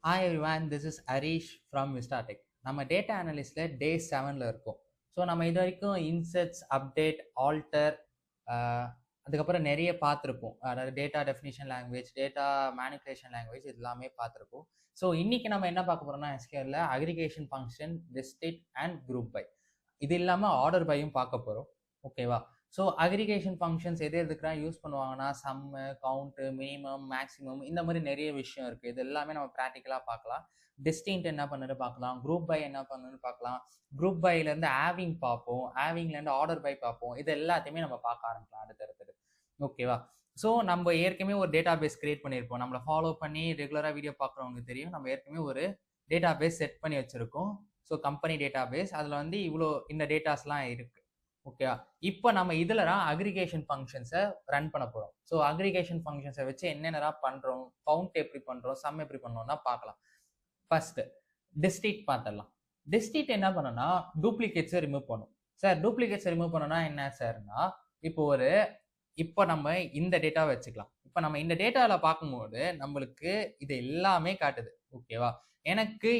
Hi everyone, this is Arish from Vistatech. நம்ம data அனலிஸ்ட்ல டே 7ல இருக்கோம். So நம்ம இது வரைக்கும் இன்செட்ஸ், அப்டேட், ஆல்டர், அதுக்கப்புறம் நிறைய பார்த்துருப்போம். அதாவது data definition language, data manipulation language இது எல்லாமே பார்த்துருப்போம். ஸோ இன்னைக்கு நம்ம என்ன பார்க்க போறோம்னா எஸ்கியூஎல்ல aggregation function, district and group by. இது இல்லாமல் ஆர்டர் பையும் பார்க்க போகிறோம். ஓகேவா? ஸோ அக்ரிகேஷன் ஃபங்க்ஷன்ஸ் எது எதுக்குலாம் யூஸ் பண்ணுவாங்கன்னா சம்மு, கவுண்ட்டு, மினிமம், மேக்ஸிமம் இந்த மாதிரி நிறைய விஷயம் இருக்குது. இது எல்லாமே நம்ம ப்ராக்டிக்கலாக பார்க்கலாம். டிஸ்டிங்க்ட் என்ன பண்ணுன்னு பார்க்கலாம், குரூப் பை என்ன பண்ணுன்னு பார்க்கலாம், குரூப் பைலேருந்து ஆவிங் பார்ப்போம், ஆவிங்லேருந்து ஆர்டர் பை பார்ப்போம். இது எல்லாத்தையுமே நம்ம பார்க்க ஆரம்பிக்கலாம் அடுத்தடுத்து. ஓகேவா? ஸோ நம்ம ஏற்கனவே ஒரு டேட்டா பேஸ் கிரியேட் பண்ணியிருப்போம். நம்மளை ஃபாலோ பண்ணி ரெகுலராக வீடியோ பார்க்குறவங்க தெரியும். நம்ம ஏற்கனவே ஒரு டேட்டா பேஸ் செட் பண்ணி வச்சுருக்கோம். ஸோ கம்பெனி டேட்டா பேஸ் அதில் வந்து இவ்வளோ இந்த டேட்டாஸ்லாம் இருக்குது. ஓகேவா? இப்போ நம்ம இதில் தான் அக்ரிகேஷன் ஃபங்க்ஷன்ஸை ரன் பண்ண போகிறோம். ஸோ அக்ரிகேஷன் ஃபங்க்ஷன்ஸை வச்சு என்னென்னடா பண்ணுறோம், கவுண்ட் எப்படி பண்ணுறோம், சம் எப்படி பண்ணுறோம்னா பார்க்கலாம். ஃபர்ஸ்ட் டிஸ்ட்ரிக்ட் பார்த்துடலாம். டிஸ்ட்ரிக்ட் என்ன பண்ணோம்னா டூப்ளிகேட்ஸை ரிமூவ் பண்ணும். சார் டூப்ளிகேட்ஸை ரிமூவ் பண்ணோம்னா என்ன சார்னா, இப்போ நம்ம இந்த டேட்டாவை வச்சுக்கலாம். இப்போ நம்ம இந்த டேட்டாவில் பார்க்கும்போது நம்மளுக்கு இது எல்லாமே காட்டுது. ஓகேவா? எனக்கு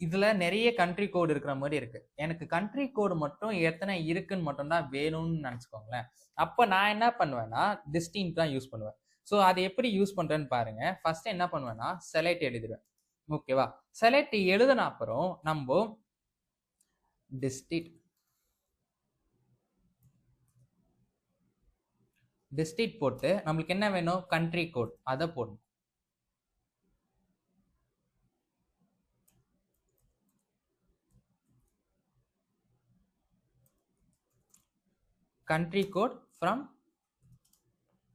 இதுல நிறைய கண்ட்ரி கோடு இருக்கிற மாதிரி இருக்கு. எனக்கு கண்ட்ரி கோடு மட்டும் எத்தனை இருக்குன்னு மட்டும் தான் வேணும்னு நினைச்சுக்கோங்களேன். அப்ப நான் என்ன பண்ணுவேன்னா டிஸ்டிங்க்ட் தான் யூஸ் பண்ணுவேன். ஸோ அதை எப்படி யூஸ் பண்றேன்னு பாருங்க. ஃபர்ஸ்ட் என்ன பண்ணுவேன்னா செலக்ட் எழுதிடுவேன். ஓகேவா? செலக்ட் எழுதின அப்புறம் நம்ம டிஸ்ட்ரிக்ட் போட்டு நம்மளுக்கு என்ன வேணும், கண்ட்ரி கோட் அதை போடணும். Country code from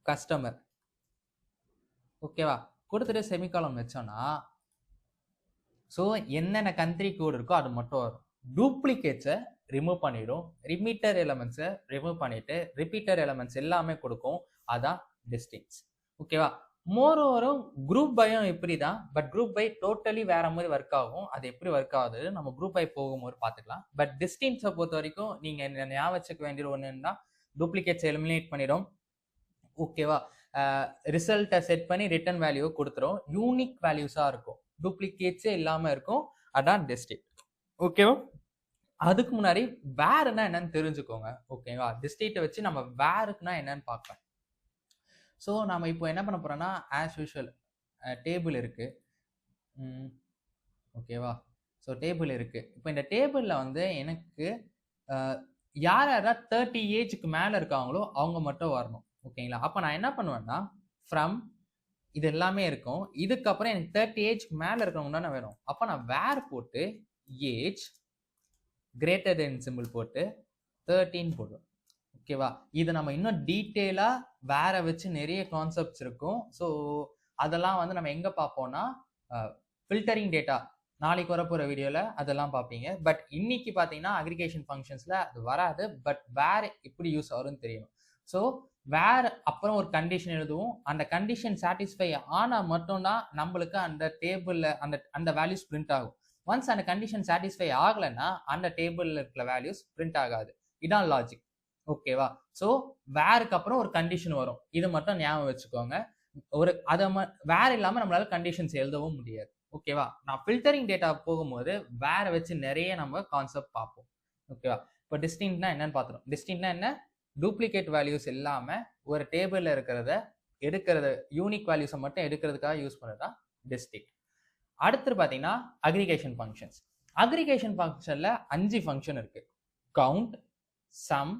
customer. ஓகேவா? கொடுத்துட்டு செமிகாலம் வச்சோன்னா ஸோ என்னென்ன கண்ட்ரி கோடு இருக்கோ அது மட்டும் வரும். டூப்ளிகேட்ஸை ரிமூவ் பண்ணிடும். ரிப்பீட்டர் எலமெண்ட்ஸை ரிமூவ் பண்ணிட்டு ரிப்பீட்டர் எலமெண்ட்ஸ் எல்லாமே கொடுக்கும். அதான் டிஸ்டிங்க்ட்ஸ். ஓகேவா? மோரோவரும் குரூப் பையும் இப்படி தான். பட் குரூப் பை டோட்டலி வேற மாதிரி ஒர்க் ஆகும். அது எப்படி ஒர்க் ஆகுது நம்ம குரூப் பை போகும்போது பார்த்துக்கலாம். பட் டிஸ்டிங்க்ட்ஸை பொறுத்த வரைக்கும் நீங்கள் ஞாபகம் வச்சுக்க வேண்டியது ஒன்றுன்னா டூப்ளிகேட்ஸ் எலிமினேட் பண்ணிடும். ஓகேவா? ரிசல்ட்டை செட் பண்ணி ரிட்டர்ன் வேல்யூ கொடுத்துரும். யூனிக் வேல்யூஸாக இருக்கும், டூப்ளிகேட்ஸே இல்லாமல் இருக்கும். அதான் டிஸ்ட்ரிக்ட். ஓகேவா? அதுக்கு முன்னாடி வேர்னா என்னன்னு தெரிஞ்சுக்கோங்க. ஓகேவா? டிஸ்ட்ரிக்ட்டை வச்சு நம்ம வேருக்குனா என்னன்னு பார்க்கலாம். ஸோ நம்ம இப்போ என்ன பண்ண போறோம்னா ஆஸ் யூஷுவல் டேபிள் இருக்கு. ஓகேவா? ஸோ டேபிள் இருக்கு. இப்போ இந்த டேபிளில் வந்து எனக்கு யார் யாராவது 30 ஏஜுக்கு மேலே இருக்காங்களோ அவங்க மட்டும் வரணும். ஓகேங்களா? அப்போ நான் என்ன பண்ணுவேன்னா ஃப்ரம் இது எல்லாமே இருக்கும். இதுக்கப்புறம் எனக்கு 30 ஏஜ்க்கு மேலே இருக்கவங்க தானே வேணும். அப்போ நான் வேர் போட்டு ஏஜ் கிரேட்டர் தென் சிம்பிள் போட்டு 13 போடுவேன். ஓகேவா? இது நம்ம இன்னும் டீட்டெயிலாக வேற வச்சு நிறைய கான்செப்ட்ஸ் இருக்கும். ஸோ அதெல்லாம் வந்து நம்ம எங்கே பார்ப்போம்னா ஃபில்டரிங் டேட்டா நாளைக்கு வரப்போகிற வீடியோவில் அதெல்லாம் பார்ப்பீங்க. பட் இன்னைக்கு பார்த்தீங்கன்னா அக்ரிகேஷன் ஃபங்க்ஷன்ஸில் அது வராது. பட் வேர் எப்படி யூஸ் ஆகும்னு தெரியணும். ஸோ வேர் அப்புறம் ஒரு கண்டிஷன் எழுதுவோம். அந்த கண்டிஷன் சாட்டிஸ்ஃபை ஆனால் மட்டும்தான் நம்மளுக்கு அந்த டேபிளில் அந்த வேல்யூஸ் பிரிண்ட் ஆகும். ஒன்ஸ் அந்த கண்டிஷன் சாட்டிஸ்ஃபை ஆகலைன்னா அந்த டேபிளில் இருக்கிற வேல்யூஸ் பிரிண்ட் ஆகாது. இதான் லாஜிக். ஓகேவா? ஸோ வேருக்கு அப்புறம் ஒரு கண்டிஷன் வரும். இது மட்டும் ஞாபகம் வச்சுக்கோங்க. வேற இல்லாமல் நம்மளால கண்டிஷன்ஸ் எழுதவும் முடியாது. ஓகேவா? நான் ஃபில்டரிங் டேட்டா போகும்போது வேற வச்சு நிறைய நம்ம கான்செப்ட் பார்ப்போம். ஓகேவா? இப்போ டிஸ்டிங்க்ட்னா என்னன்னு பார்த்துரும். டிஸ்டிங்க்ட்னா என்ன, டூப்ளிகேட் வேல்யூஸ் இல்லாமல் ஒரு டேபிளில் எடுக்கிறது யூனிக் வேல்யூஸை மட்டும் எடுக்கிறதுக்காக யூஸ் பண்ணுறதா டிஸ்டிங்க்ட். அடுத்து பார்த்தீங்கன்னா அக்ரிகேஷன் ஃபங்க்ஷன்ஸ். அக்ரிகேஷன் ஃபங்க்ஷனில் 5 ஃபங்க்ஷன் இருக்கு. Count, sum,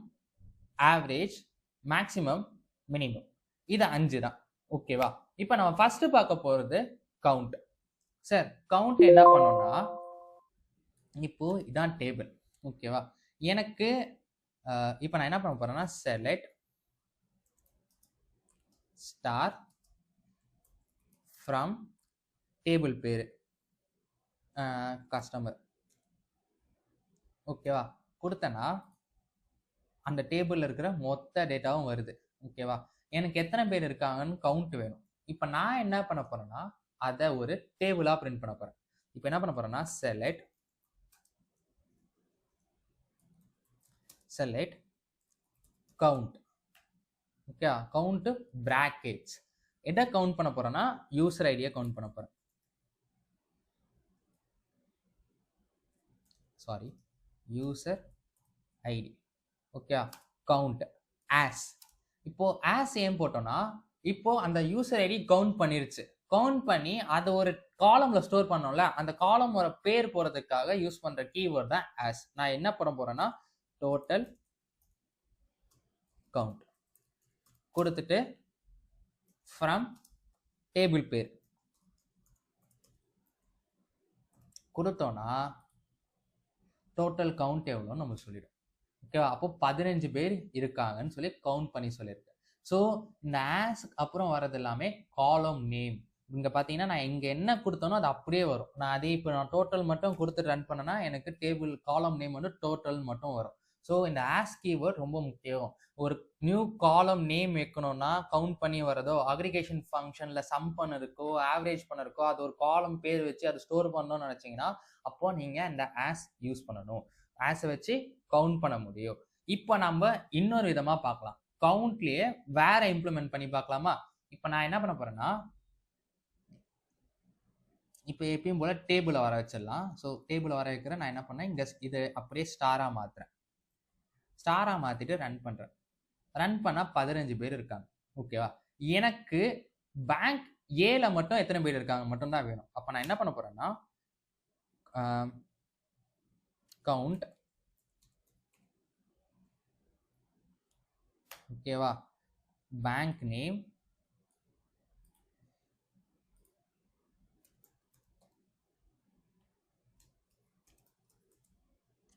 average, maximum, minimum. இது 5 தான். ஓகேவா? இப்போ நம்ம ஃபர்ஸ்ட் பார்க்க போகிறது கவுண்ட். சார் கவுண்ட் என்ன பண்ணோம்னா இப்போ இதான் டேபிள். ஓகேவா? எனக்கு இப்போ நான் என்ன பண்ண போறேன்னா செலக்ட் ஸ்டார் ஃப்ரம் டேபிள் பேரு கஸ்டமர். ஓகேவா? கொடுத்தனா அந்த டேபிளில் இருக்கிற மொத்த டேட்டாவும் வருது. ஓகேவா? எனக்கு எத்தனை பேர் இருக்காங்கன்னு கவுண்ட் வேணும். இப்போ நான் என்ன பண்ண போறேன்னா அதை ஒரு டேபிளாக பிரிண்ட் பண்ண போறேன். இப்போ என்ன பண்ண போறேன்னா select count. Okay, count brackets. எதை கவுண்ட் பண்ண போறேன்னா யூசர் ஐடியை கவுண்ட் பண்ண போறேன். Sorry user ID. Okay, count as. இப்போ ஆஸ் ஏன் போட்டோம்னா இப்போ அந்த யூசர் ஐடி கவுண்ட் பண்ணிருச்சு. கவுண்ட் பண்ணி அதை ஒரு காலம்ல ஸ்டோர் பண்ணோம்ல, அந்த காலம் ஒரு பேர் போறதுக்காக யூஸ் பண்ற கீவேர்ட் தான் ஆஸ். நான் என்ன பண்ண போறேன்னா டோட்டல் கவுண்ட் கொடுத்துட்டு ஃப்ரம் டேபிள் பேர் கொடுத்தோம்னா டோட்டல் கவுண்ட் எவ்வளோன்னு நம்ம சொல்லிடும். ஓகேவா, அப்போ 15 பேர் இருக்காங்கன்னு சொல்லி கவுண்ட் பண்ணி சொல்லியிருக்கேன். ஸோ இந்த ஆஸ் அப்புறம் வர்றது எல்லாமே காலம் நேம். இங்கே பார்த்தீங்கன்னா நான் இங்கே என்ன கொடுத்தனோ அது அப்படியே வரும். நான் அதே இப்போ நான் டோட்டல் மட்டும் கொடுத்து ரன் பண்ணேன்னா எனக்கு டேபிள் காலம் நேம் வந்து டோட்டல் மட்டும் வரும். ஸோ இந்த ஆஸ் கீவேர்ட் ரொம்ப முக்கியம். ஒரு நியூ காலம் நேம் வைக்கணும்னா கவுண்ட் பண்ணி வரதோ, அக்ரிகேஷன் ஃபங்க்ஷனில் சம் பண்ணதுக்கோ ஆவரேஜ் பண்ணதுக்கோ அது ஒரு காலம் பேர் வச்சு அதை ஸ்டோர் பண்ணணும்னு நினச்சிங்கன்னா அப்போ நீங்கள் இந்த ஆஸ் யூஸ் பண்ணணும். ஆஸை வச்சு கவுண்ட் பண்ண முடியும். இப்போ நம்ம இன்னொரு விதமாக பார்க்கலாம். கவுண்ட்லேயே வேற இம்ப்ளிமெண்ட் பண்ணி பார்க்கலாமா? இப்போ நான் என்ன பண்ண போறேன்னா இப்போ எப்பயும் போல டேபிளை வர வச்சிடலாம். ஸோ டேபிளை வர வைக்கிறேன். நான் என்ன பண்ணேன், இங்கே இது அப்படியே ஸ்டாராக மாற்றுறேன். ஸ்டாராக மாற்றிட்டு ரன் பண்ணுறேன். ரன் பண்ணால் 15 பேர் இருக்காங்க. ஓகேவா, எனக்கு பேங்க் ஏல மட்டும் எத்தனை பேர் இருக்காங்க மட்டும்தான் வேணும். அப்போ நான் என்ன பண்ண போறேன்னா கவுண்ட் ஓகேவா பேங்க் நேம்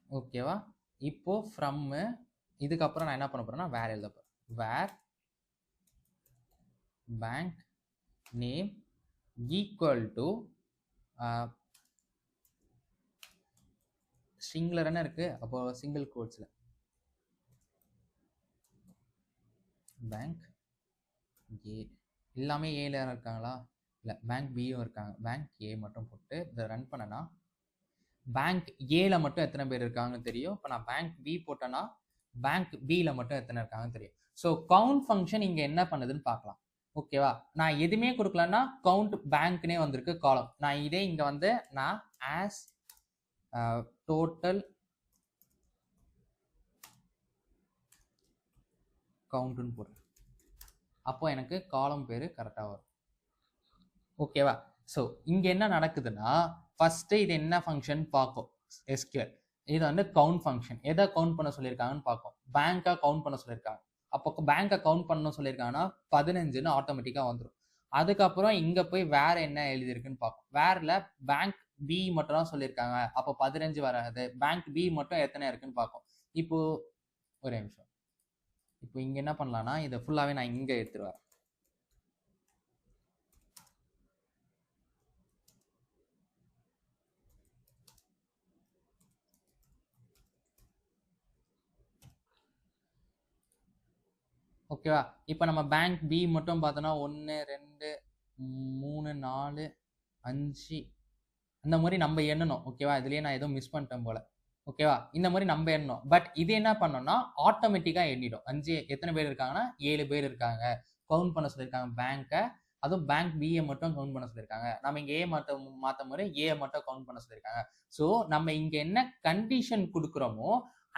ஓகேவா. இப்போ ஃப்ரம் இதுக்கப்புறம் நான் என்ன பண்ண போறேன்னா வேற எழுத போறேன். வேர் பேங்க் நேம் ஈக்குவல் டு ஸ்ட்ரிங்ல என்ன இருக்கு, அப்போ சிங்கிள் கோட்ஸ்ல பேங்க் ஏ. எல்லாமே ஏல இருக்காங்களா? இல்லை, பேங்க் பியும் இருக்காங்க. பேங்க் ஏ மட்டும் போட்டு இதை ரன் பண்ணனா பேங்க் ஏல மட்டும் எத்தனை பேர் இருக்காங்கன்னு தெரியும். இப்போ நான் பேங்க் பி போட்டேன்னா பேங்க் பில மட்டும் எத்தனை இருக்காங்கன்னு தெரியும். ஸோ கவுண்ட் ஃபங்க்ஷன் இங்கே என்ன பண்ணுதுன்னு பார்க்கலாம். ஓகேவா, நான் எதுவுமே கொடுக்கலன்னா கவுண்ட் பேங்க்னே வந்திருக்கு காலம். நான் இதே இங்கே வந்து நான் ஆஸ் டோட்டல் கவுண்ட்னு போடுறேன். அப்போ எனக்கு காலம் பேர் கரெக்டாக வரும். ஓகேவா, ஸோ இங்கே என்ன நடக்குதுன்னா ஃபர்ஸ்ட் இது என்ன ஃபங்க்ஷன் பார்க்கும் SQL. இது வந்து கவுண்ட் ஃபங்க்ஷன். எதை கவுண்ட் பண்ண சொல்லியிருக்காங்கன்னு பார்க்கும். பேங்காக கவுண்ட் பண்ண சொல்லியிருக்காங்க. அப்போ பேங்கை கவுண்ட் பண்ணணும் சொல்லியிருக்காங்கன்னா 15ன்னு ஆட்டோமேட்டிக்காக வந்துடும். அதுக்கப்புறம் இங்கே போய் வேற என்ன எழுதியிருக்குன்னு பார்க்கும். வேறில் பேங்க் பி மட்டும் தான் சொல்லியிருக்காங்க. அப்போ 15 வராது. பேங்க் பி மட்டும் எத்தனை இருக்குன்னு பார்க்கும். இப்போ ஒரே நிமிஷம். இப்போ இங்கே என்ன பண்ணலான்னா இதை ஃபுல்லாகவே நான் இங்கே எடுத்துருவேன். ஓகேவா, இப்போ நம்ம பேங்க் பி மட்டும் பார்த்தோன்னா 1 2 3 4 5 அந்த மாதிரி நம்ம எண்ணணும். ஓகேவா, இதுலேயே நான் எதுவும் மிஸ் பண்ணிட்டேன் போல. ஓகேவா, இந்த மாதிரி நம்ம எண்ணணும். பட் இது என்ன பண்ணோம்னா ஆட்டோமேட்டிக்காக எண்ணிடும். 5 எத்தனை பேர் இருக்காங்கன்னா 7 பேர் இருக்காங்க. கவுண்ட் பண்ண சொல்லியிருக்காங்க பேங்கை. அதுவும் பேங்க் பிஏ மட்டும் கவுண்ட் பண்ண சொல்லியிருக்காங்க. நம்ம இங்கே ஏ மட்டும் மாற்ற மாதிரி ஏ மட்டும் கவுண்ட் பண்ண சொல்லியிருக்காங்க. ஸோ நம்ம இங்கே என்ன கண்டிஷன் கொடுக்குறோமோ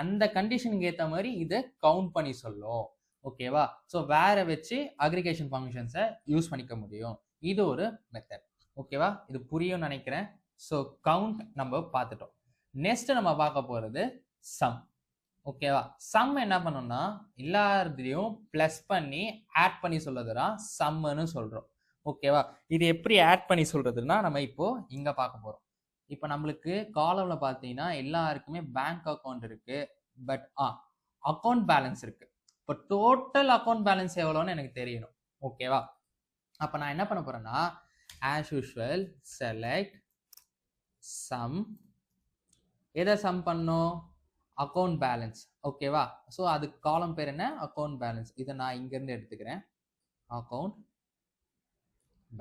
அந்த கண்டிஷனுக்கு ஏற்ற மாதிரி இதை கவுண்ட் பண்ணி சொல்லும். ஓகேவா, ஸோ வேற வச்சு அக்ரிகேஷன் ஃபங்க்ஷன்ஸை யூஸ் பண்ணிக்க முடியும். இது ஒரு மெத்தட். ஓகேவா, இது புரியும் நினைக்கிறேன். ஸோ கவுண்ட் நம்ம பார்த்துட்டோம். நெக்ஸ்ட் நம்ம பார்க்க போறது சம். ஓகேவா, சம் என்ன பண்ணோம்னா எல்லாத்தையும் பிளஸ் பண்ணி ஆட் பண்ணி சொல்றதுதான் சம்னு சொல்றோம். ஓகேவா, இது எப்படி ஆட் பண்ணி சொல்றதுன்னா நம்ம இப்போ இங்க பார்க்க போறோம். இப்போ நம்மளுக்கு காலம்ல பார்த்தீங்கன்னா எல்லாருக்குமே பேங்க் அக்கௌண்ட் இருக்கு. பட் அக்கௌண்ட் பேலன்ஸ் இருக்கு. இப்போ டோட்டல் அக்கௌண்ட் பேலன்ஸ் எவ்வளோன்னு எனக்கு தெரியணும். ஓகேவா, அப்போ நான் என்ன பண்ண போறேன்னா ஆஸ் யூஷுவல் செலக்ட் சம். எதை சம் பண்ணும்? Account balance. ஓகேவா, ஸோ அதுக்கு காலம் பேர் என்ன? Account balance. இதை நான் இங்கேருந்து எடுத்துக்கிறேன். Account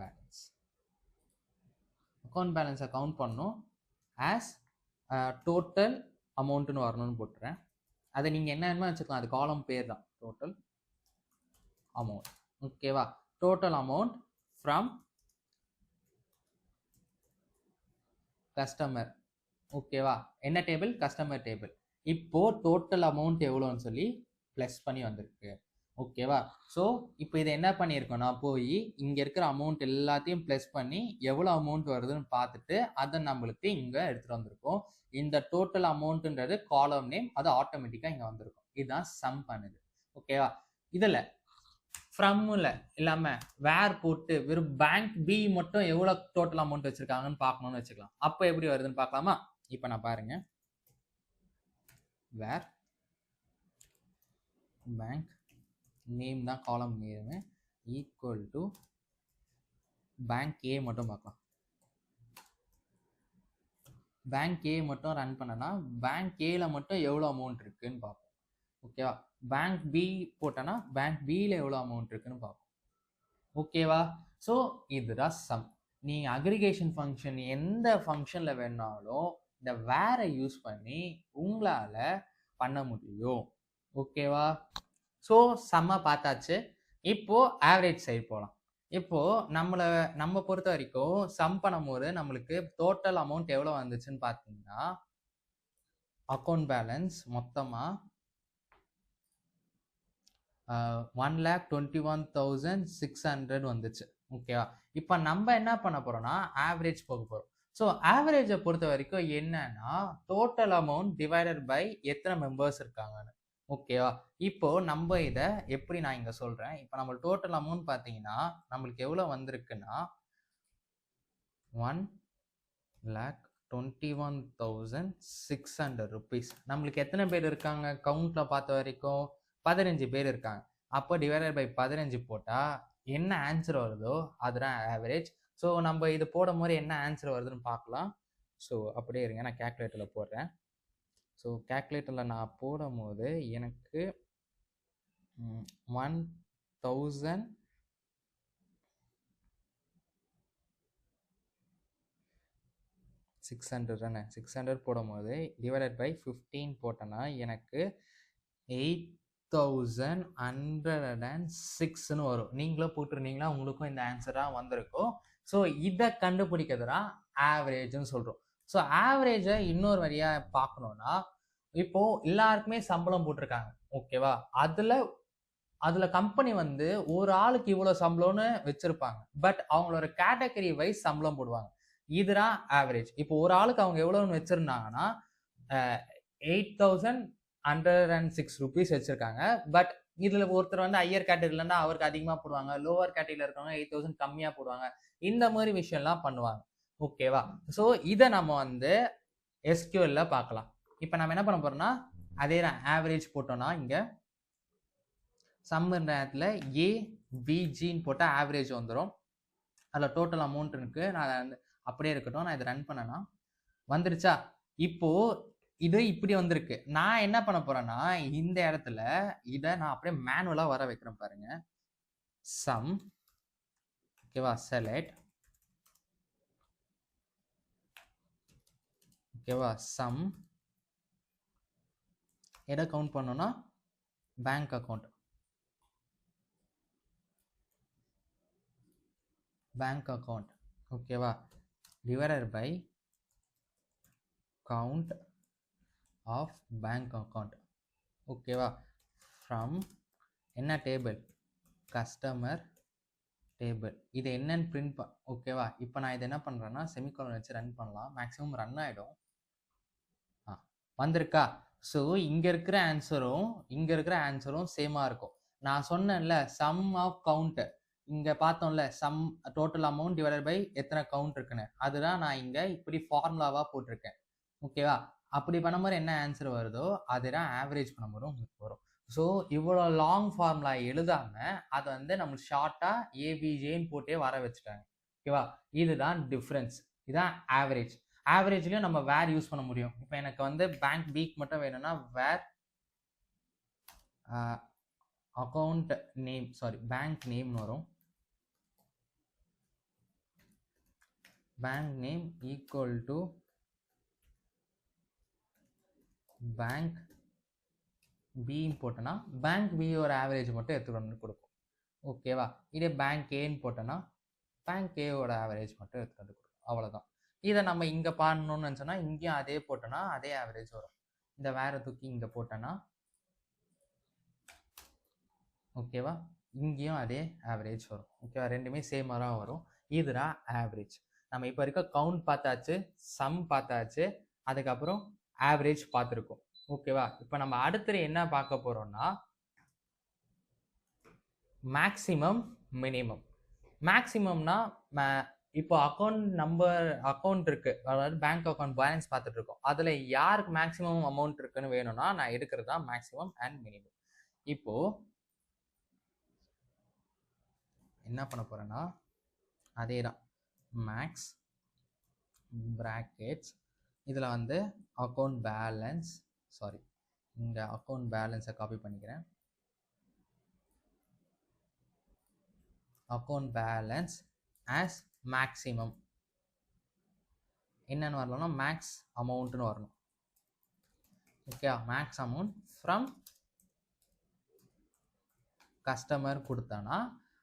balance. அக்கௌண்ட் பேலன்ஸை கவுண்ட் பண்ணும் ஆஸ் டோட்டல் அமௌண்ட்டுன்னு வரணும்னு போட்டுறேன். அதை நீங்கள் என்ன வேணுமோ வச்சுக்கலாம். அது காலம் பேர் தான் டோட்டல் அமௌண்ட். ஓகேவா, டோட்டல் அமௌண்ட் ஃப்ரம் கஸ்டமர். ஓகேவா? என்ன டேபிள்? Customer table. இப்போ டோட்டல் அமௌண்ட் எவ்வளோன்னு சொல்லி ப்ளஸ் பண்ணி வந்திருக்கு. ஓகேவா? ஸோ இப்போ இதை என்ன பண்ணியிருக்கோம், நான் போய் இங்கே இருக்கிற அமௌண்ட் எல்லாத்தையும் ப்ளஸ் பண்ணி எவ்வளோ அமௌண்ட் வருதுன்னு பார்த்துட்டு அதை நம்மளுக்கு இங்கே எடுத்துகிட்டு வந்திருக்கோம். இந்த டோட்டல் அமௌண்ட்டுன்றது காலம் நேம், அது ஆட்டோமேட்டிக்காக இங்கே வந்திருக்கும். இதுதான் சம் பண்ணுது. ஓகேவா? இதில் ஃப்ரம்ல இல்லாமல் வேர் போட்டு வெறும் பேங்க் பி மட்டும் எவ்வளோ டோட்டல் அமௌண்ட் வச்சுருக்காங்கன்னு பார்க்கணும்னு வச்சுக்கலாம். அப்போ எப்படி வருதுன்னு பார்க்கலாமா? இப்போ நான் பாருங்க, வேர் பேங்க் நேம் தான் column name equal to bank A மட்டும் பார்க்கலாம். பேங்க் ஏ மட்டும் ரன் பண்ணனா பேங்க் ஏல மட்டும் எவ்வளோ அமௌண்ட் இருக்குன்னு பார்ப்போம். ஓகேவா? பேங்க் பி போட்டோன்னா பேங்க் பியில் எவ்வளோ அமௌண்ட் இருக்குன்னு பார்ப்போம். ஓகேவா? ஸோ இதுதான் சம். நீங்கள் அக்ரிகேஷன் ஃபங்க்ஷன் எந்த ஃபங்க்ஷனில் வேணாலும் இந்த வேரை யூஸ் பண்ணி உங்களால் பண்ண முடியும். ஓகேவா? ஸோ சம்மை பார்த்தாச்சு. இப்போது ஆவரேஜ் சைடு போகலாம். இப்போது நம்ம பொறுத்த வரைக்கும் சம் பண்ணும்போது நம்மளுக்கு டோட்டல் அமௌண்ட் எவ்வளோ வந்துச்சுன்னு பார்த்தீங்கன்னா, அக்கௌண்ட் பேலன்ஸ் மொத்தமாக 1,21,600 வந்துச்சு. ஓகேவா? இப்போ நம்ம என்ன பண்ண போகிறோம்னா ஆவரேஜ் போக போகிறோம். ஸோ ஆவரேஜை பொறுத்த வரைக்கும் என்னன்னா டோட்டல் அமௌண்ட் டிவைடட் பை எத்தனை மெம்பர்ஸ் இருக்காங்கன்னு. ஓகேவா? இப்போ நம்ம இதை எப்படி நான் இங்கே சொல்கிறேன். இப்போ நம்ம டோட்டல் அமௌண்ட் பார்த்தீங்கன்னா நம்மளுக்கு எவ்வளோ வந்திருக்குன்னா 1,21,600 rupees. நம்மளுக்கு எத்தனை பேர் இருக்காங்க கவுண்ட்டில் பார்த்த வரைக்கும்? 15 பேர் இருக்காங்க. அப்போ டிவைடட் பை 15 போட்டால் என்ன ஆன்சர் வருதோ அதுதான் ஆவரேஜ். ஸோ நம்ம இது போடும் போது என்ன ஆன்சர் வருதுன்னு பார்க்கலாம். ஸோ அப்படியே இருங்க, நான் கேல்குலேட்டரில் போடுறேன். ஸோ கேல்குலேட்டரில் நான் போடும் போது எனக்கு 1,600 தானே, 600 போடும் போது டிவைடட் பை 15 போட்டேன்னா எனக்கு 8,106ன்னு வரும். நீங்களும் போட்டுருந்தீங்களா உங்களுக்கும் இந்த ஆன்சராக வந்திருக்கும். ஸோ இதை கண்டுபிடிக்கிறது தான் ஆவரேஜ்னு சொல்கிறோம். ஸோ ஆவரேஜை இன்னொரு வழியாக பார்க்கணுன்னா, இப்போது எல்லாருக்குமே சம்பளம் போட்டிருக்காங்க. ஓகேவா? அதில் கம்பெனி வந்து ஒரு ஆளுக்கு இவ்வளோ சம்பளம்னு வச்சுருப்பாங்க. பட் அவங்களோட கேட்டகரி வைஸ் சம்பளம் போடுவாங்க. இதுதான் ஆவரேஜ். இப்போ ஒரு ஆளுக்கு அவங்க எவ்வளோன்னு வச்சுருந்தாங்கன்னா 8,106 rupees வச்சுருக்காங்க. பட் இதில் ஒருத்தர் வந்து ஹையர் கேட்டகரியிலன்னா அவருக்கு அதிகமாக போடுவாங்க, லோவர் கேட்டகரியில் இருக்கவங்க 8,000 கம்மியாக போடுவாங்க. இந்த மாதிரி விஷயம்லாம் பண்ணுவாங்க. ஓகேவா? ஸோ இதை நம்ம வந்து எஸ்கியூஎல்ல பார்க்கலாம். இப்போ நம்ம என்ன பண்ண போகிறோம்னா அதே தான் ஆவரேஜ் போட்டோம்னா இங்கே சம்முன்ற நேரத்தில் ஏபிஜின்னு போட்டால் ஆவரேஜ் வந்துடும். அதில் டோட்டல் அமௌண்ட் இருக்குது. நான் வந்து அப்படியே இருக்கட்டும், நான் இதை ரன் பண்ணேன்னா வந்துருச்சா? இப்போது இது இப்படி வந்திருக்கு. நான் என்ன பண்ண போகிறேன்னா இந்த இடத்துல இதை நான் அப்படியே மேனுவலாக வர வைக்கிறேன் பாருங்க. சம், ஓகேவா? செலக்ட், ஓகேவா? சம் எதை கவுண்ட் பண்ணோன்னா பேங்க் அக்கௌண்ட், பேங்க் அக்கௌண்ட், ஓகேவா? Divided by count of bank account. ஓகேவா? ஃப்ரம் என்ன டேபிள்? Customer table. இது என்னன்னு பிரிண்ட் ஓகேவா? இப்போ நான் இதை என்ன பண்ணுறேன்னா செமிகாலன் வச்சு ரன் பண்ணலாம். மேக்ஸிமம் ரன் ஆகிடும். வந்திருக்கா? ஸோ இங்கே இருக்கிற ஆன்சரும் சேமாக இருக்கும். நான் சொன்னேன்ல சம் ஆஃப் கவுண்ட்டு, இங்கே பார்த்தோம்ல sum total amount divided by எத்தனை கவுண்ட் இருக்குன்னு, அதுதான் நான் இங்கே இப்படி ஃபார்முலாவாக போட்டிருக்கேன். ஓகேவா? அப்படி பண்ணும்போது என்ன ஆன்சர் வருதோ அதுதான் ஆவரேஜ் பண்ணும்போது உங்களுக்கு வரும். ஸோ இவ்வளோ லாங் ஃபார்முலா எழுதாமல் அதை வந்து நம்ம ஷார்ட்டாக ஏபிஜேன்னு போட்டே வர வச்சுட்டாங்க. ஓகேவா? இதுதான் டிஃப்ரென்ஸ். இதுதான் ஆவரேஜ். ஆவரேஜ்லேயும் நம்ம வேர் யூஸ் பண்ண முடியும். இப்போ எனக்கு வந்து பேங்க் பீக் மட்டும் வேணும்னா where account name, sorry bank நேம்னு வரும். Bank name equal to bank பின்னு போட்டோன்னா பேங்க் பியோட ஆவரேஜ் மட்டும் எடுத்துக்கணும்னு கொடுக்கும். ஓகேவா? இதே பேங்க் ஏன்னு போட்டோன்னா பேங்க் ஏவோட ஆவரேஜ் மட்டும் எடுத்துகிட்டு கொடுக்கும். அவ்வளோதான். இதை நம்ம இங்கே பண்ணணும்னு நினச்சோன்னா இங்கேயும் அதே போட்டோன்னா அதே ஆவரேஜ் வரும். இந்த வேற தூக்கி இங்கே போட்டோன்னா ஓகேவா, இங்கேயும் அதே ஆவரேஜ் வரும். ஓகேவா, ரெண்டுமே சேமாக தான் வரும். இதுதான் ஆவரேஜ். நம்ம இப்போ இருக்க கவுண்ட் பார்த்தாச்சு, சம் பார்த்தாச்சு, அதுக்கப்புறம் ஆவரேஜ் பார்த்துருக்கோம். ஓகேவா, இப்போ நம்ம அடுத்து என்ன பார்க்க போகிறோம்னா மேக்ஸிமம் மினிமம். மேக்ஸிமம்னா இப்போ அக்கௌண்ட் இருக்கு, அதாவது பேங்க் அக்கௌண்ட் பேலன்ஸ் பார்த்துட்டு இருக்கோம். அதில் யாருக்கு மேக்ஸிமம் அமௌண்ட் இருக்குன்னு வேணும்னா நான் எடுக்கிறது தான் மேக்ஸிமம் அண்ட் மினிமம். இப்போ என்ன பண்ண போறேன்னா அதே தான் மேக்ஸ் பிராக்கெட்ஸ், இதில் வந்து அக்கௌண்ட் பேலன்ஸ், சாரி இந்த அக்கௌண்ட் பேலன்ஸை காப்பி பண்ணிக்கிறேன். அக்கௌண்ட் பேலன்ஸ் ஆஸ் மேக்ஸிமம் என்னன்னு வரணும்னா மேக்ஸ் அமௌண்ட்னு வரணும். ஓகே, மேக்ஸ் அமௌண்ட் ஃப்ரம் கஸ்டமர் கொடுத்தோன்னா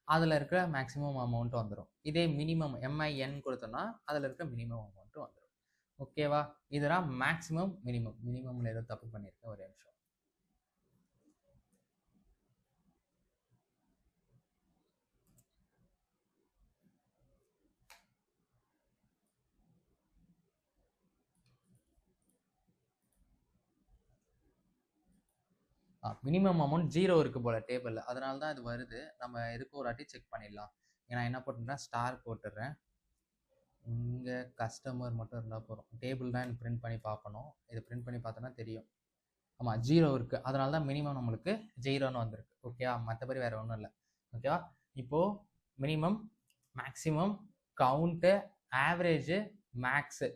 அதில் இருக்கிற மேக்ஸிமம் அமௌண்ட் வந்துடும். இதே மினிமம் MIN கொடுத்தோன்னா அதில் இருக்கிற மினிமம் அமௌண்ட் வந்துடும். ஓகேவா, இதெல்லாம் மேக்ஸிமம் மினிமம். மினிமம்ல ஏதோ தப்பு பண்ணியிருக்கேன், ஒரே நிமிஷம். மினிமம் அமௌண்ட் 0 இருக்கு போல டேபிளில், அதனால தான் இது வருது. நம்ம எதுக்கு ஒரு வாட்டி செக் பண்ணிடலாம். ஏன்னா என்ன போட்டுறேன், ஸ்டார் போட்டுடுறேன். இங்கே கஸ்டமர் மட்டும் இருந்தால் போகிறோம். டேபிள் தான் எனக்கு பிரிண்ட் பண்ணி பார்க்கணும். இது பிரிண்ட் பண்ணி பார்த்தோன்னா தெரியும். ஆமாம், 0 இருக்குது, அதனால தான் மினிமம் நம்மளுக்கு 0ன்னு வந்திருக்கு. ஓகேவா, மற்றபடி வேறு ஒன்றும் இல்லை. ஓகேவா, இப்போது minimum, maximum, count, average, maths,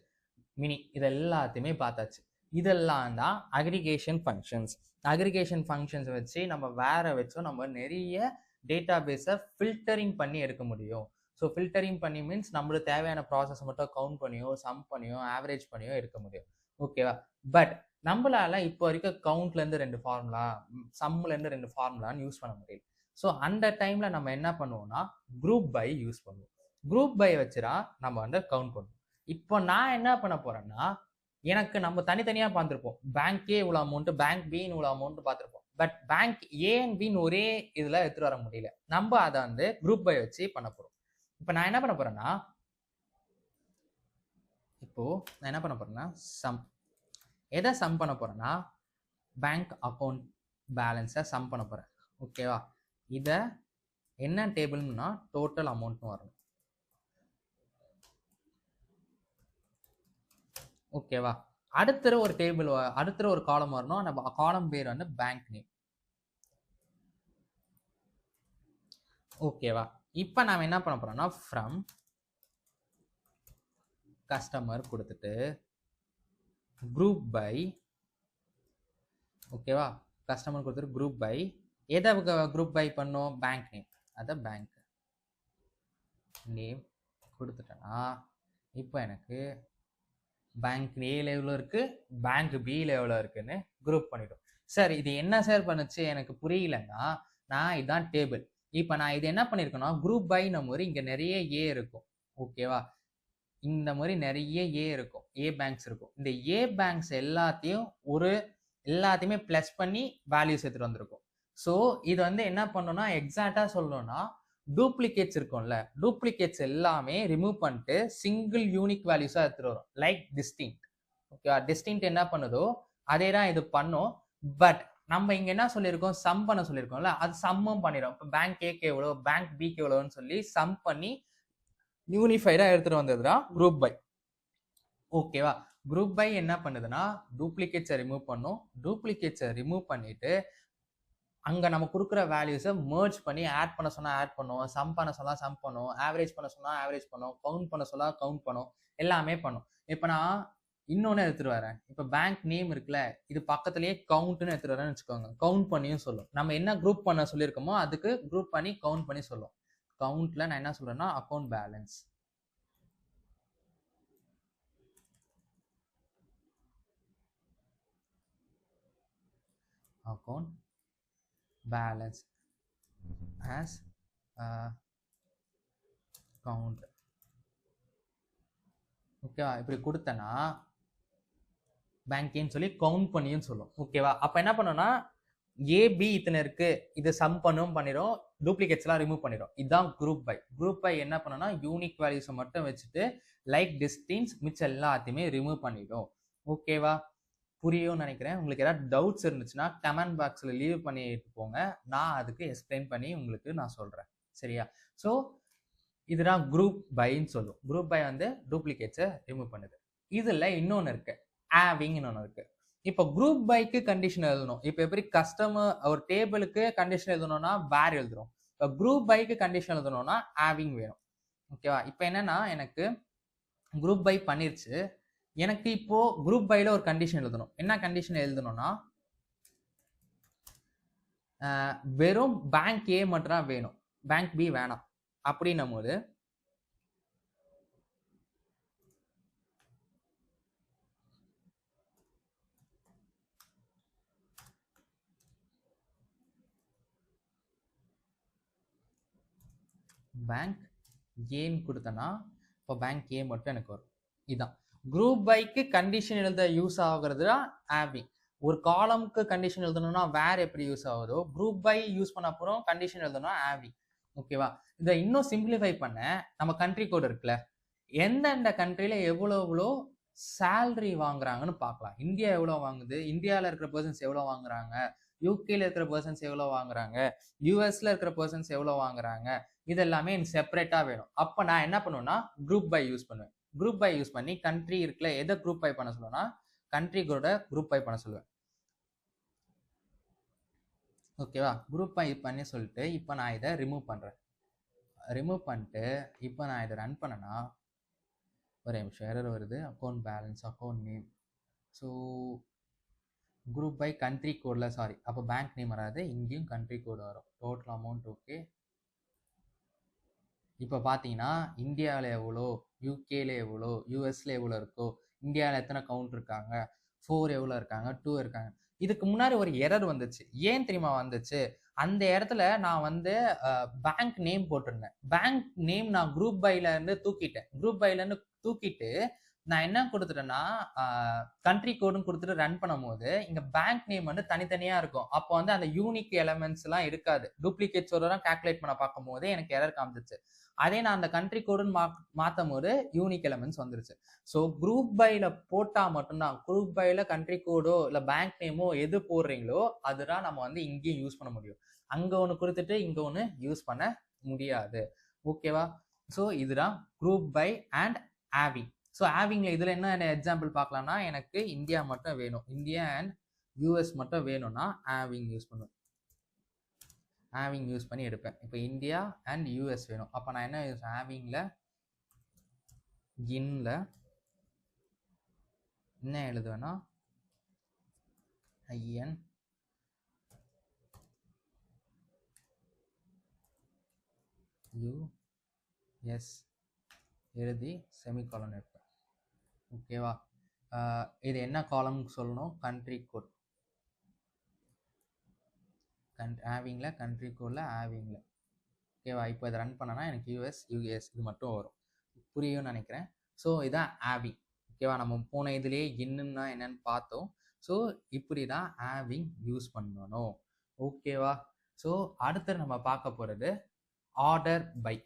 mini, இது எல்லாத்தையுமே பார்த்தாச்சு. இதெல்லாம் தான் அக்ரிகேஷன் ஃபங்க்ஷன்ஸ். அக்ரிகேஷன் ஃபங்க்ஷன்ஸ் வச்சு நம்ம வச்சோம் நம்ம நிறைய டேட்டா பேஸை ஃபில்டரிங் பண்ணி எடுக்க முடியும். ஸோ ஃபில்டரிங் பண்ணி மீன்ஸ் நம்மளுக்கு தேவையான ப்ராசஸ் மட்டும் கவுண்ட் பண்ணியோ சம் பண்ணியோ ஆவரேஜ் பண்ணியோ எடுக்க முடியும். ஓகேவா, பட் நம்மளால இப்போ வரைக்கும் கவுண்ட்லேருந்து 2 ஃபார்முலா, சம்லேருந்து 2 ஃபார்முலான்னு யூஸ் பண்ண முடியல. ஸோ அந்த டைமில் நம்ம என்ன பண்ணுவோம்னா குரூப் பை யூஸ் பண்ணுவோம். குரூப் பை வச்சுடா நம்ம வந்து கவுண்ட் பண்ணுவோம். இப்போ நான் என்ன பண்ண போறேன்னா, எனக்கு நம்ம தனித்தனியாக பார்த்துருப்போம். பேங்க் ஏ இவ்வளோ அமௌண்ட், பேங்க் பின்னு இவ்வளோ அமௌண்ட் பார்த்துருப்போம். பட் பேங்க் ஏ அண்ட் பின்னு ஒரே இதில் எடுத்துகிட்டு வர முடியல. நம்ம அதை வந்து குரூப் பை வச்சு பண்ண போகிறோம். இப்போ நான் என்ன பண்ண போறேன்னா சம். எதை சம் பண்ண போறேன்னா பேங்க் அக்கௌண்ட் பேலன்ஸை சம் பண்ண போறேன். ஓகேவா, இதை என்ன டேபிள்னா டோட்டல் அமௌண்ட்னு வரணும். ஓகேவா, அடுத்த ஒரு டேபிள், அடுத்த ஒரு காலம் வரணும். நம்ம காலம் பேர் வந்து பேங்க் நேம். ஓகேவா, இப்போ நாம என்ன பண்ண போறோம்னா ஃப்ரம் கஸ்டமர் கொடுத்துட்டு குரூப் பை. ஓகேவா, கஸ்டமர் கொடுத்துட்டு குரூப் பை. எதை குரூப் பை பண்ணோம், பேங்க் நேம். அதை பேங்க் நேம் கொடுத்துட்டேன்னா இப்போ எனக்கு பேங்க் ஏ லெவலில் இருக்கு, பேங்க் பி லெவலில் இருக்குன்னு குரூப் பண்ணிட்டோம். சார் இது என்ன சார் பண்ணுச்சு எனக்கு புரியலன்னா, நான் இதுதான் டேபிள். இப்போ நான் இது என்ன பண்ணியிருக்கேன்னா குரூப் பைன மாதிரி இங்கே நிறைய ஏ இருக்கும். ஓகேவா, இந்த மாதிரி நிறைய ஏ இருக்கும், ஏ பேங்க்ஸ் இருக்கும். இந்த ஏ பேங்க்ஸ் எல்லாத்தையுமே ப்ளஸ் பண்ணி வேல்யூஸ் எடுத்துகிட்டு வந்திருக்கும். ஸோ இது வந்து என்ன பண்ணோம்னா எக்ஸாக்டாக சொல்லணும்னா டூப்ளிகேட்ஸ் இருக்கும்ல, டூப்ளிகேட்ஸ் எல்லாமே ரிமூவ் பண்ணிட்டு சிங்கிள் யூனிக் வேல்யூஸாக எடுத்துகிட்டு வரும். Like distinct. ஓகேவா, டிஸ்டிங்க்ட் என்ன பண்ணுதோ அதே தான் இது பண்ணும். பட் நம்ம இங்கே என்ன சொல்லியிருக்கோம், சம் பண்ண சொல்லியிருக்கோம்ல, அது சம்மும் பண்ணிடும். இப்போ பேங்க் ஏக்கு எவ்வளோ, பேங்க் பிக்கு எவ்வளோன்னு சொல்லி சம் பண்ணி யூனிஃபைடாக எடுத்துகிட்டு வந்ததுதான் குரூப் பை. ஓகேவா, குரூப் பை என்ன பண்ணுதுன்னா டூப்ளிகேட்ஸை ரிமூவ் பண்ணும். டூப்ளிகேட்ஸை ரிமூவ் பண்ணிட்டு அங்கே நம்ம கொடுக்குற வேல்யூஸை மர்ஜ் பண்ணி ஆட் பண்ண சொன்னால் ஆட் பண்ணும், சம் பண்ண சொன்னால் சம் பண்ணும், ஆவரேஜ் பண்ண சொன்னால் ஆவரேஜ் பண்ணும், கவுண்ட் பண்ண சொன்னால் கவுண்ட் பண்ணும், எல்லாமே பண்ணும். இப்போ நான் இன்னொன்று எடுத்துகிட்டு வரேன். இப்போ பேங்க் நேம் இருக்குல்ல, இது பக்கத்துலேயே கவுண்ட்னு எடுத்துகிட்டு வரேன்னு வச்சுக்கோங்க. கவுண்ட் பண்ணியும் சொல்லும். நம்ம என்ன குரூப் பண்ண சொல்லியிருக்கோமோ அதுக்கு குரூப் பண்ணி கவுண்ட் பண்ணி சொல்லும். கவுண்ட்டில் நான் என்ன சொல்கிறேன்னா account balance. Account balance as count. ஓகேவா? இப்படி கொடுத்தனா பேங்க் ஏன்னு சொல்லி கவுண்ட் பண்ணியும் சொல்லும். ஓகேவா? அப்ப என்ன பண்ணோம்னா ஏபி இத்தனை இருக்கு, இது சம் பண்ணும் பண்ணிடும், டூப்ளிகேட்ஸ் எல்லாம் ரிமூவ் பண்ணிடும். இதுதான் குரூப் பை. குரூப் பை என்ன பண்ணணும்னா யூனிக் வேல்யூஸை மட்டும் வச்சுட்டு லைக் டிஸ்டன்ஸ் மிச்சம் எல்லாத்தையுமே ரிமூவ் பண்ணிடும். ஓகேவா? புரியும்னு நினைக்கிறேன். உங்களுக்கு ஏதாவது டவுட்ஸ் இருந்துச்சுன்னா கமெண்ட் பாக்ஸ்ல லீவ் பண்ணிட்டு போங்க, நான் அதுக்கு எக்ஸ்பிளைன் பண்ணி உங்களுக்கு நான் சொல்றேன். சரியா? ஸோ இதுதான் குரூப் பைன்னு சொல்லும். குரூப் பை வந்து டூப்ளிகேட்ஸை ரிமூவ் பண்ணுது. இதுல இன்னொன்று இருக்கு, ஹேவிங்னு ஒன்று இருக்கு. இப்போ குரூப் பைக்கு கண்டிஷன் எழுதணும். இப்போ எப்படி கஸ்டமர் ஒரு டேபிளுக்கு கண்டிஷன் எழுதணும்னா வேர் எழுதுறோம், இப்போ குரூப் பைக்கு கண்டிஷன் எழுதணும்னா ஹேவிங் வேணும். ஓகேவா? இப்போ என்னன்னா எனக்கு குரூப் பை பண்ணிருச்சு, எனக்கு இப்போ குரூப் பைல ஒரு கண்டிஷன் எழுதணும். என்ன கண்டிஷன் எழுதணும்னா வெறும் பேங்க் ஏ மட்டும் தான் வேணும், பேங்க் பி வேணாம். அப்படின்னும் போது பேங்க் ஏன்னு கொடுத்தனா இப்போ பேங்க் ஏ மட்டும் எனக்கு வரும். இதுதான் குரூப் பைக்கு கண்டிஷன் எழுத யூஸ் ஆகுறது தான் ஹேவிங். ஒரு காலமுக்கு கண்டிஷன் எழுதணும்னா வேற எப்படி யூஸ் ஆகுதோ குரூப் பை யூஸ் பண்ண அப்புறம் கண்டிஷன் எழுதணும்னா ஹேவிங். ஓகேவா? இதை இன்னும் சிம்பிளிஃபை பண்ண நம்ம கண்ட்ரி கோட் இருக்குல்ல, எந்தெந்த கண்ட்ரியில எவ்வளோ சேலரி வாங்குறாங்கன்னு பார்க்கலாம். இந்தியா எவ்வளோ வாங்குது, இந்தியாவில் இருக்கிற பர்சன்ஸ் எவ்வளோ வாங்குறாங்க, யூகேல இருக்கிற பர்சன்ஸ் எவ்வளோ வாங்குறாங்க, யூஎஸ்ல இருக்கிற பர்சன்ஸ் எவ்வளோ வாங்குறாங்க, இது எல்லாமே எனக்கு செப்பரேட்டா வேணும். அப்போ நான் என்ன பண்ணுவேன்னா குரூப் பை யூஸ் பண்ணுவேன். குரூப் பை யூஸ் பண்ணி கண்ட்ரி இருக்குல்ல, எதை குரூப் பை பண்ண சொல்லுவேன்னா கண்ட்ரி கூட குரூப் பை பண்ண சொல்லுவேன். ஓகேவா? குரூப் பை பண்ணி சொல்லிட்டு இப்போ நான் இதை ரிமூவ் பண்ணுறேன். ரிமூவ் பண்ணிட்டு இப்போ நான் இதை ரன் பண்ணனா ஒரு நிமிஷம் எரர் வருது. Account balance, account name. So group by country கோடில், சாரி, அப்போ பேங்க் நேம் வராது, இங்கேயும் கண்ட்ரி கோடு வரும். Total amount okay. இப்போ பார்த்தீங்கன்னா இந்தியாவில் எவ்வளோ, யூகேல எவ்வளோ, யூஎஸ்ல எவ்வளோ இருக்கோ, இந்தியாவில் எத்தனை கவுண்ட் இருக்காங்க, 4 எவ்வளோ இருக்காங்க, 2 இருக்காங்க. இதுக்கு முன்னாடி ஒரு எரர் வந்துச்சு. ஏன் தெரியுமா வந்துச்சு? அந்த இடத்துல நான் வந்து பேங்க் நேம் போட்டிருந்தேன். பேங்க் நேம் நான் குரூப் பைல இருந்து தூக்கிட்டேன். குரூப் பைல இருந்து தூக்கிட்டு நான் என்ன கொடுத்துட்டேன்னா கண்ட்ரி கோடுன்னு கொடுத்துட்டு ரன் பண்ணும்போது இங்க பேங்க் நேம் வந்து தனித்தனியா இருக்கும். அப்போ வந்து அந்த யூனிக் எலமெண்ட்ஸ் எல்லாம் இருக்காது. டூப்ளிகேட்ஸ் ஒரு கால்குலேட் பண்ண பார்க்கும் போது எனக்கு எரர் காமிச்சிச்சு. அதே நான் அந்த கண்ட்ரி கோடுன்னு மாற்றும் போது யூனிக் எலமெண்ட்ஸ் வந்துருச்சு. ஸோ குரூப் பைல போட்டா மட்டும்தான், குரூப் பைல கண்ட்ரி கோடோ இல்லை பேங்க் நேமோ எது போடுறீங்களோ அதுதான் நம்ம வந்து இங்கேயும் யூஸ் பண்ண முடியும். அங்க ஒன்று கொடுத்துட்டு இங்க ஒன்று யூஸ் பண்ண முடியாது. ஓகேவா? ஸோ இதுதான் group by and having. So ஹேவிங்ல இதுல என்ன எக்ஸாம்பிள் பார்க்கலாம்னா எனக்கு இந்தியா மட்டும் வேணும், இந்தியா அண்ட் யூஎஸ் மட்டும் வேணும்னா ஹேவிங் யூஸ் பண்ணுவேன். ஹேவிங் யூஸ் பண்ணி எடுப்பேன். இப்போ இந்தியா அண்ட் யூஎஸ் வேணும், அப்போ நான் என்ன யூஸ் ஹேவிங்ல இன்ல என்ன எழுதுவேன்னா ஐஎன் யூஎஸ் எழுதி செமிகாலன் எடுப்பேன். ஓகேவா? இது என்ன காலம்னு சொல்லணும், கண்ட்ரி கோட். ஹேவிங்ல கண்ட்ரி கோட்ல ஹேவிங்ல. ஓகேவா? இப்போ இதை ரன் பண்ணனா எனக்கு யூஎஸ் யூஎஸ் இது மட்டும் வரும். புரியும்னு நினைக்கிறேன். ஸோ இதான் ஹேவிங். ஓகேவா? நம்ம போன இதுலேயே என்னன்னா என்னன்னு பார்த்தோம். ஸோ இப்படி தான் ஹேவிங் யூஸ் பண்ணணும். ஓகேவா? ஸோ அடுத்து நம்ம பார்க்க போகிறது ஆர்டர் பை.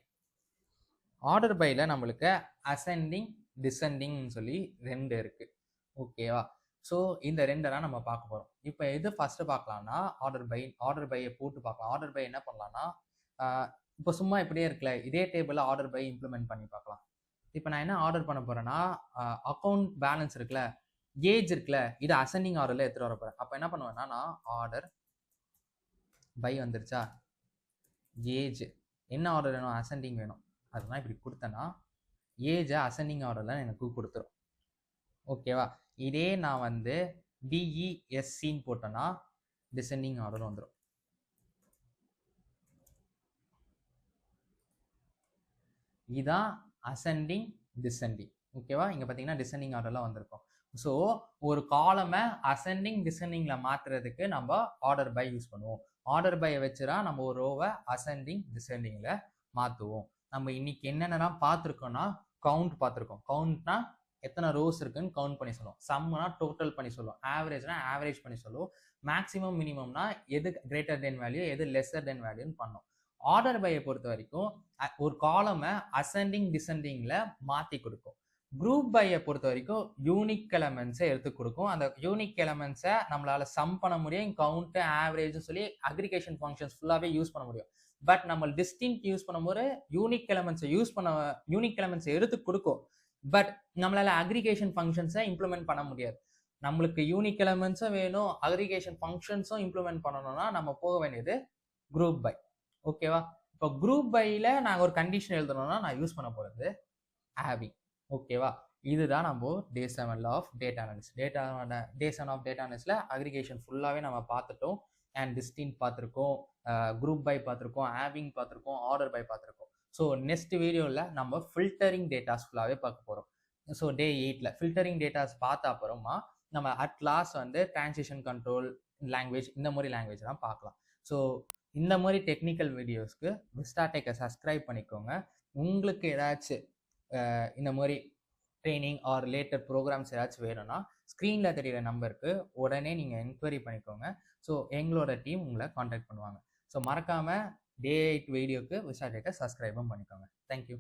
ஆர்டர் பைல நம்மளுக்கு அசெண்டிங் டிசெண்டிங்னு சொல்லி 2 இருக்கு. ஓகேவா? ஸோ இந்த 2 தான் நம்ம பார்க்க போகிறோம். இப்போ எது ஃபர்ஸ்ட் பார்க்கலாம்னா ஆர்டர் பையை போட்டு பார்க்கலாம். ஆர்டர் பை என்ன பண்ணலாம்னா இப்போ சும்மா இப்படியே இருக்குல்ல, இதே டேபிளில் ஆர்டர் பை இம்ப்ளிமெண்ட் பண்ணி பார்க்கலாம். இப்போ நான் என்ன ஆர்டர் பண்ண போறேன்னா அக்கௌண்ட் பேலன்ஸ் இருக்குல்ல, ஏஜ் இருக்குல்ல, இது அசெண்டிங் ஆர்டர்ல எடுத்துட்டு வர போறேன். அப்போ என்ன பண்ணுவேன்னா நான் ஆர்டர் பை வந்துருச்சா, ஏஜ் என்ன ஆர்டர் வேணும், அசெண்டிங் வேணும், அதெல்லாம் இப்படி கொடுத்தேன்னா ஏஜை அசெண்டிங் ஆர்டர்ல எனக்கு கொடுத்துரும். ஓகேவா? இதே நான் வந்து டிஇஎஸ்சின்னு போட்டேன்னா டிசெண்டிங் ஆர்டர் வந்துடும். இதான் அசெண்டிங் டிசெண்டிங். ஓகேவா? இங்க பார்த்தீங்கன்னா டிசெண்டிங் ஆர்டர்லாம் வந்திருக்கும். ஸோ ஒரு காலமை அசெண்டிங் டிசெண்டிங்ல மாத்துறதுக்கு நம்ம ஆர்டர் பை யூஸ் பண்ணுவோம். ஆர்டர் பையை வச்சுதான் நம்ம ஒரு ரோவை அசெண்டிங் டிசெண்டிங்ல மாற்றுவோம். நம்ம இன்னைக்கு என்னென்னலாம் பார்த்துருக்கோம்னா கவுண்ட் பார்த்துருக்கோம். கவுண்ட்னா எத்தனை ரோஸ் இருக்குன்னு கவுண்ட் பண்ணி சொல்லுவோம். சம்னா டோட்டல் பண்ணி சொல்லுவோம். ஆவரேஜ்னா ஆவரேஜ் பண்ணி சொல்லுவோம். மேக்ஸிமம் மினிமம்னா எது கிரேட்டர் தென் வேல்யூ, எது லெஸ்ஸர் தென் வேல்யூன்னு பண்ணோம். ஆர்டர் பையை பொறுத்த வரைக்கும் ஒரு காலமை அசெண்டிங் டிசெண்டிங்ல மாற்றி கொடுக்கும். குரூப் பையை பொறுத்த வரைக்கும் யூனிக் எலமெண்ட்ஸை எடுத்து கொடுக்கும். அந்த யூனிக் எலமெண்ட்ஸை நம்மளால சம் பண்ண முடியும், கவுண்ட், ஆவரேஜ் சொல்லி அக்ரிகேஷன் ஃபங்க்ஷன்ஸ் ஃபுல்லாகவே யூஸ் பண்ண முடியும். பட் நம்ம டிஸ்டிங்க்ட் யூஸ் பண்ணும்போது யூனிக் எலமெண்ட்ஸை எடுத்து கொடுக்கும். பட் நம்மளால அக்ரிகேஷன் ஃபங்க்ஷன்ஸை இம்ப்ளிமெண்ட் பண்ண முடியாது. நம்மளுக்கு யூனிக் எலமெண்ட்ஸும் வேணும், அக்ரிகேஷன் ஃபங்க்ஷன்ஸும் இம்ப்ளிமெண்ட் பண்ணணும்னா நம்ம போக வேண்டியது குரூப் பை. ஓகேவா? இப்போ குரூப் பையில் நாங்கள் ஒரு கண்டிஷன் எழுதணும்னா நான் யூஸ் பண்ண போகிறது ஹேவிங். ஓகேவா? இதுதான் நம்ம day 7 of data analysis. Day 7 of data அனாலிசிஸ்ல அக்ரிகேஷன் ஃபுல்லாகவே நம்ம பார்த்துட்டோம். அண்ட் டிஸ்டிங்க்ட் பார்த்துருக்கோம், குரூப் பை பார்த்துருக்கோம், ஹேவிங் பார்த்துருக்கோம், ஆர்டர் பை பார்த்துருக்கோம். ஸோ நெக்ஸ்ட் வீடியோவில் நம்ம ஃபில்டரிங் டேட்டாஸ் ஃபுல்லாகவே பார்க்க போகிறோம். ஸோ டே 8ல் ஃபில்டரிங் டேட்டாஸ் பார்த்த அப்புறமா நம்ம அட் லாஸ்ட் வந்து டிரான்சிஷன் கண்ட்ரோல் லாங்குவேஜ், இந்த மாதிரி லாங்குவேஜ்லாம் பார்க்கலாம். ஸோ இந்த மாதிரி டெக்னிக்கல் வீடியோஸ்க்கு விஸ்டாடெக்கை சப்ஸ்கிரைப் பண்ணிக்கோங்க. உங்களுக்கு ஏதாச்சும் இந்த மாதிரி ட்ரைனிங் ஆர் ரிலேட்டட் ப்ரோக்ராம்ஸ் ஏதாச்சும் வேணும்னா ஸ்க்ரீனில் தெரிகிற நம்பருக்கு உடனே நீங்கள் என்கொயரி பண்ணிக்கோங்க. ஸோ எங்களோட டீம் உங்களை காண்டாக்ட் பண்ணுவாங்க. ஸோ மறக்காமல் டே 8 வீடியோக்கு விஸ்டாடெக்கை சப்ஸ்கிரைபும் பண்ணிக்கோங்க. தேங்க்யூ.